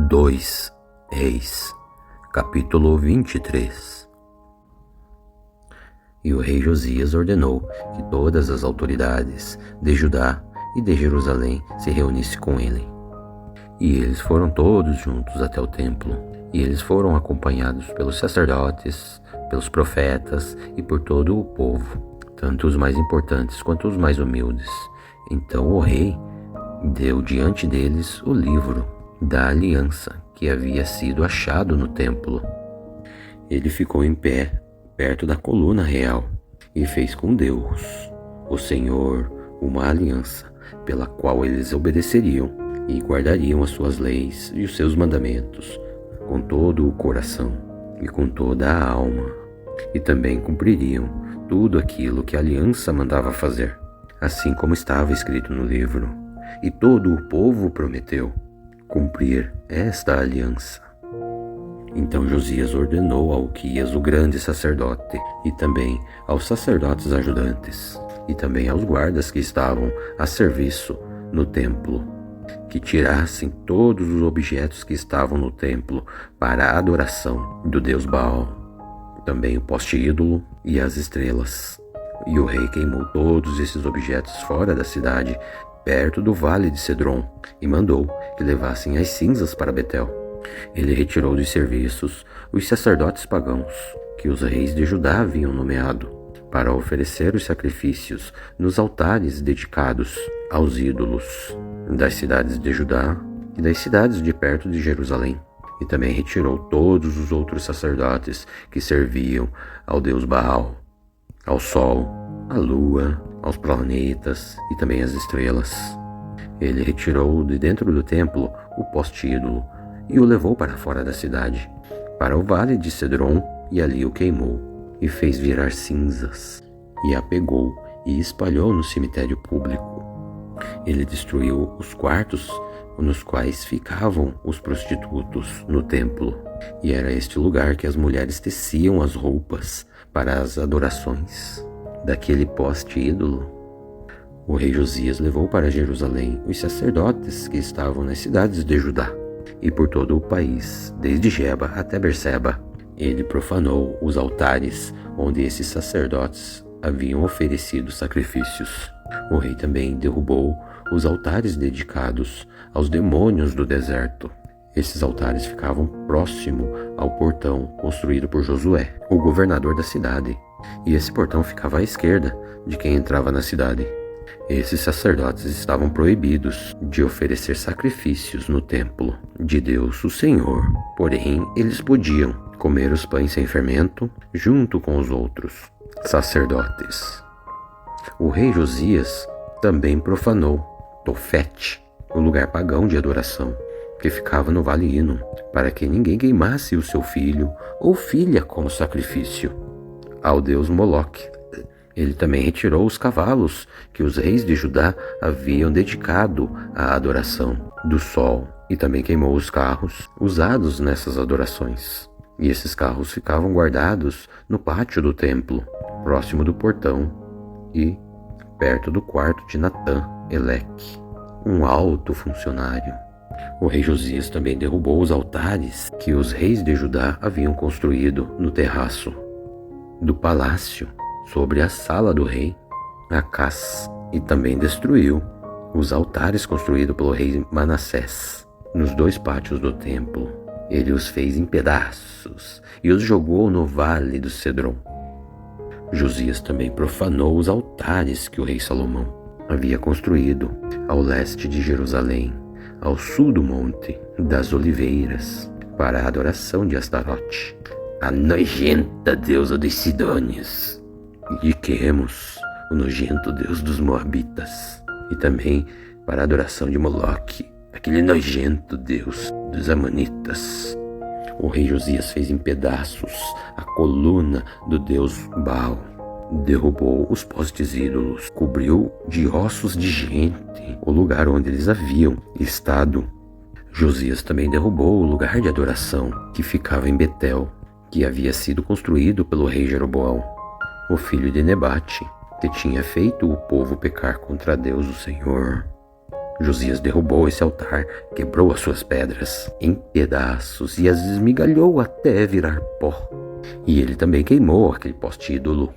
2 Reis, capítulo 23. E o rei Josias ordenou que todas as autoridades de Judá e de Jerusalém se reunissem com ele. E eles foram todos juntos até o templo, e eles foram acompanhados pelos sacerdotes, pelos profetas e por todo o povo, tanto os mais importantes quanto os mais humildes. Então o rei deu diante deles o livro da aliança que havia sido achado no templo. Ele ficou em pé perto da coluna real e fez com Deus, o Senhor, uma aliança pela qual eles obedeceriam e guardariam as suas leis e os seus mandamentos com todo o coração e com toda a alma, e também cumpririam tudo aquilo que a aliança mandava fazer, assim como estava escrito no livro. E todo o povo prometeu cumprir esta aliança. Então Josias ordenou a Uquias, o grande sacerdote, e também aos sacerdotes ajudantes, e também aos guardas que estavam a serviço no templo, que tirassem todos os objetos que estavam no templo para a adoração do deus Baal, também o poste ídolo e as estrelas. E o rei queimou todos esses objetos fora da cidade, perto do vale de Cedron, e mandou que levassem as cinzas para Betel. Ele retirou dos serviços os sacerdotes pagãos, que os reis de Judá haviam nomeado, para oferecer os sacrifícios nos altares dedicados aos ídolos das cidades de Judá e das cidades de perto de Jerusalém. E também retirou todos os outros sacerdotes que serviam ao deus Baal, ao sol, à lua, aos planetas e também às estrelas. Ele retirou de dentro do templo o poste ídolo e o levou para fora da cidade, para o vale de Cedron, e ali o queimou e fez virar cinzas, e a pegou e espalhou no cemitério público. Ele destruiu os quartos nos quais ficavam os prostitutos no templo, e era este lugar que as mulheres teciam as roupas para as adorações daquele poste ídolo. O rei Josias levou para Jerusalém os sacerdotes que estavam nas cidades de Judá e por todo o país, desde Geba até Berseba. Ele profanou os altares onde esses sacerdotes haviam oferecido sacrifícios. O rei também derrubou os altares dedicados aos demônios do deserto. Esses altares ficavam próximo ao portão construído por Josué, o governador da cidade, e esse portão ficava à esquerda de quem entrava na cidade. Esses sacerdotes estavam proibidos de oferecer sacrifícios no templo de Deus, o Senhor, porém eles podiam comer os pães sem fermento junto com os outros sacerdotes. O rei Josias também profanou Tofete, o lugar pagão de adoração, que ficava no Vale Hino, para que ninguém queimasse o seu filho ou filha como sacrifício ao deus Moloque. Ele também retirou os cavalos que os reis de Judá haviam dedicado à adoração do sol, e também queimou os carros usados nessas adorações. E esses carros ficavam guardados no pátio do templo, próximo do portão e perto do quarto de Natã Eleque, um alto funcionário. O rei Josias também derrubou os altares que os reis de Judá haviam construído no terraço do palácio, sobre a sala do rei Acás, e também destruiu os altares construídos pelo rei Manassés nos dois pátios do templo. Ele os fez em pedaços e os jogou no vale do Cedron. Josias também profanou os altares que o rei Salomão havia construído ao leste de Jerusalém, ao sul do Monte das Oliveiras, para a adoração de Astarote, a nojenta deusa dos Sidônios, e de Quemos, o nojento deus dos Moabitas, e também para a adoração de Moloque, aquele nojento deus dos Amonitas. O rei Josias fez em pedaços a coluna do deus Baal, derrubou os postes ídolos, cobriu de ossos de gente o lugar onde eles haviam estado. Josias também derrubou o lugar de adoração que ficava em Betel, que havia sido construído pelo rei Jeroboão, o filho de Nebate, que tinha feito o povo pecar contra Deus, o Senhor. Josias derrubou esse altar, quebrou as suas pedras em pedaços e as esmigalhou até virar pó. E ele também queimou aquele poste ídolo.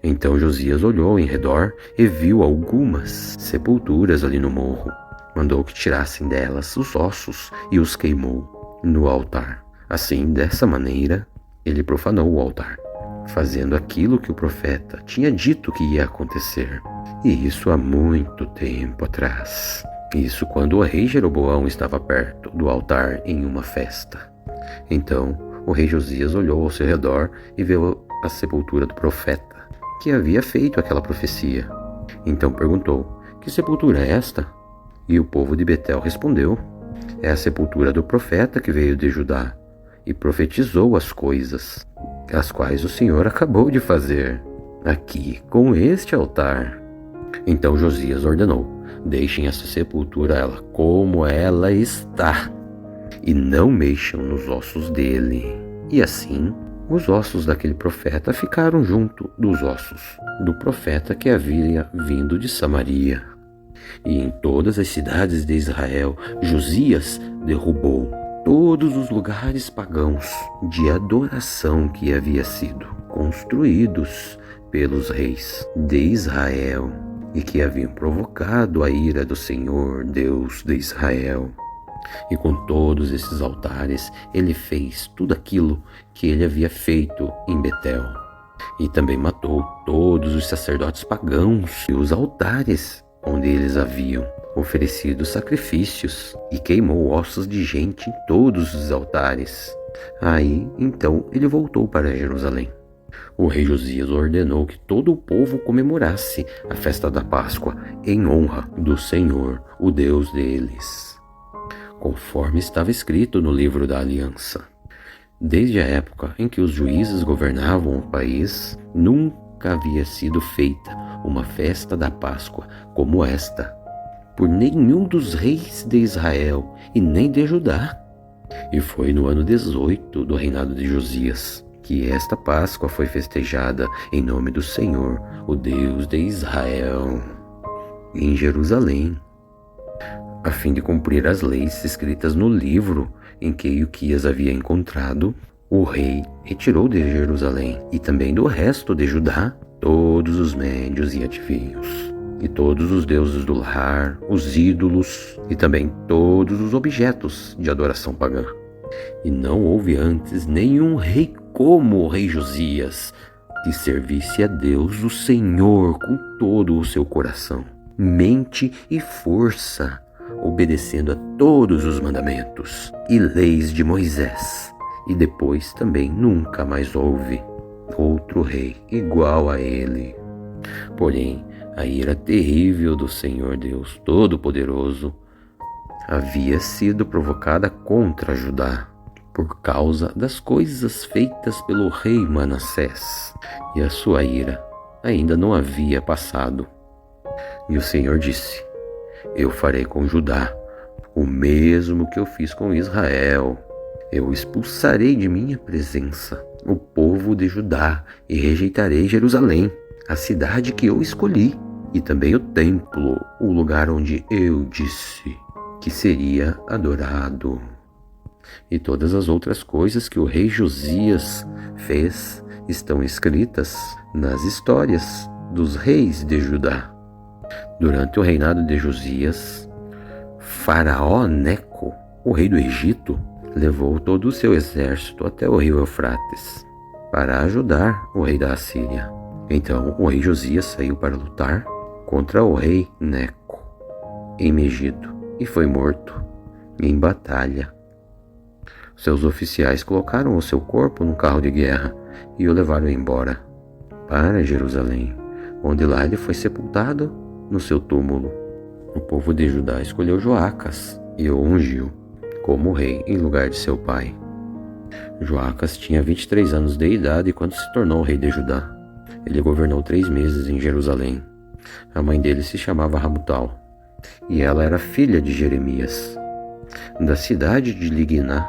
Então Josias olhou em redor e viu algumas sepulturas ali no morro. Mandou que tirassem delas os ossos e os queimou no altar. Assim, dessa maneira, ele profanou o altar, fazendo aquilo que o profeta tinha dito que ia acontecer. E isso há muito tempo atrás. Isso quando o rei Jeroboão estava perto do altar em uma festa. Então o rei Josias olhou ao seu redor e viu a sepultura do profeta que havia feito aquela profecia. Então perguntou: que sepultura é esta? E o povo de Betel respondeu: é a sepultura do profeta que veio de Judá e profetizou as coisas, as quais o Senhor acabou de fazer aqui com este altar. Então Josias ordenou: deixem essa sepultura ela como ela está, e não mexam nos ossos dele. E assim, os ossos daquele profeta ficaram junto dos ossos do profeta que havia vindo de Samaria. E em todas as cidades de Israel, Josias derrubou todos os lugares pagãos de adoração que havia sido construídos pelos reis de Israel e que haviam provocado a ira do Senhor, Deus de Israel. E com todos esses altares, ele fez tudo aquilo que ele havia feito em Betel. E também matou todos os sacerdotes pagãos e os altares onde eles haviam oferecido sacrifícios, e queimou ossos de gente em todos os altares. Aí, então, ele voltou para Jerusalém. O rei Josias ordenou que todo o povo comemorasse a festa da Páscoa em honra do Senhor, o Deus deles, conforme estava escrito no livro da aliança. Desde a época em que os juízes governavam o país, nunca havia sido feita uma festa da Páscoa como esta por nenhum dos reis de Israel e nem de Judá. E foi no ano 18 do reinado de Josias que esta Páscoa foi festejada em nome do Senhor, o Deus de Israel, em Jerusalém, a fim de cumprir as leis escritas no livro em que Ilquias havia encontrado. O rei retirou de Jerusalém e também do resto de Judá todos os médios e adivinhos, e todos os deuses do lar, os ídolos e também todos os objetos de adoração pagã. E não houve antes nenhum rei como o rei Josias, que servisse a Deus o Senhor com todo o seu coração, mente e força, obedecendo a todos os mandamentos e leis de Moisés. E depois também nunca mais houve outro rei igual a ele. Porém, a ira terrível do Senhor Deus Todo-Poderoso havia sido provocada contra Judá por causa das coisas feitas pelo rei Manassés, e a sua ira ainda não havia passado. E o Senhor disse: eu farei com Judá o mesmo que eu fiz com Israel. Eu expulsarei de minha presença o povo de Judá e rejeitarei Jerusalém, a cidade que eu escolhi, e também o templo, o lugar onde eu disse que seria adorado. E todas as outras coisas que o rei Josias fez estão escritas nas histórias dos reis de Judá. Durante o reinado de Josias, Faraó Neco, o rei do Egito, levou todo o seu exército até o rio Eufrates para ajudar o rei da Assíria. Então o rei Josias saiu para lutar contra o rei Neco em Megido e foi morto em batalha. Seus oficiais colocaram o seu corpo num carro de guerra e o levaram embora para Jerusalém, onde lá ele foi sepultado no seu túmulo. O povo de Judá escolheu Joacas e o ungiu como rei em lugar de seu pai. Joacas tinha 23 anos de idade quando se tornou rei de Judá. Ele governou 3 meses em Jerusalém. A mãe dele se chamava Ramutal, e ela era filha de Jeremias, da cidade de Ligná.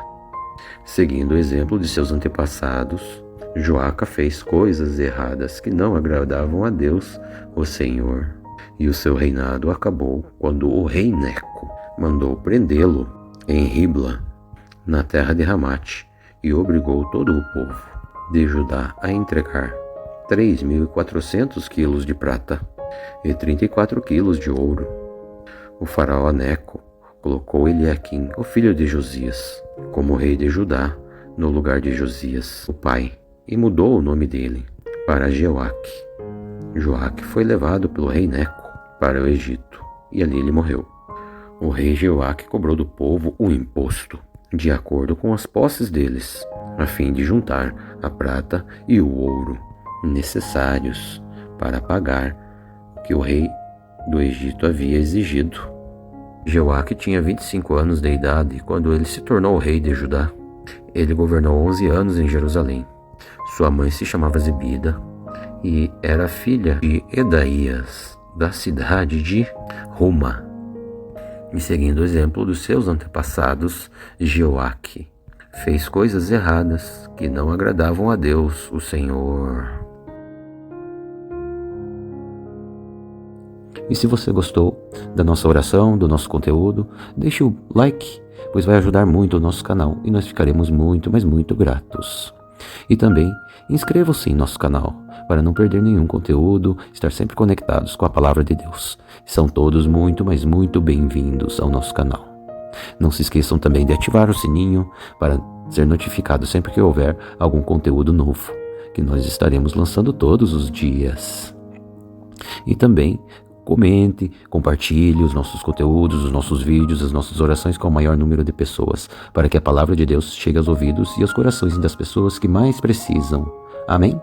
Seguindo o exemplo de seus antepassados, Joaca fez coisas erradas que não agradavam a Deus, o Senhor. E o seu reinado acabou quando o rei Neco mandou prendê-lo em Ribla, na terra de Ramate, e obrigou todo o povo de Judá a entregar 3.400 quilos de prata e 34 quilos de ouro. O faraó Neco colocou Eliaquim, o filho de Josias, como rei de Judá, no lugar de Josias, o pai, e mudou o nome dele para Jeoaque. Joaque foi levado pelo rei Neco para o Egito, e ali ele morreu. O rei Jeoaque cobrou do povo o imposto, de acordo com as posses deles, a fim de juntar a prata e o ouro necessários para pagar o que o rei do Egito havia exigido. Jeoaque tinha 25 anos de idade quando ele se tornou rei de Judá. Ele governou 11 anos em Jerusalém. Sua mãe se chamava Zebida e era filha de Edaías, da cidade de Ruma. E seguindo o exemplo dos seus antepassados, Jeoaque fez coisas erradas que não agradavam a Deus, o Senhor. E se você gostou da nossa oração, do nosso conteúdo, deixe o like, pois vai ajudar muito o nosso canal e nós ficaremos muito, mas muito gratos. E também inscreva-se em nosso canal para não perder nenhum conteúdo, estar sempre conectados com a Palavra de Deus. São todos muito, mas muito bem-vindos ao nosso canal. Não se esqueçam também de ativar o sininho para ser notificado sempre que houver algum conteúdo novo, que nós estaremos lançando todos os dias. E também comente, compartilhe os nossos conteúdos, os nossos vídeos, as nossas orações com o maior número de pessoas, para que a Palavra de Deus chegue aos ouvidos e aos corações das pessoas que mais precisam. Amém?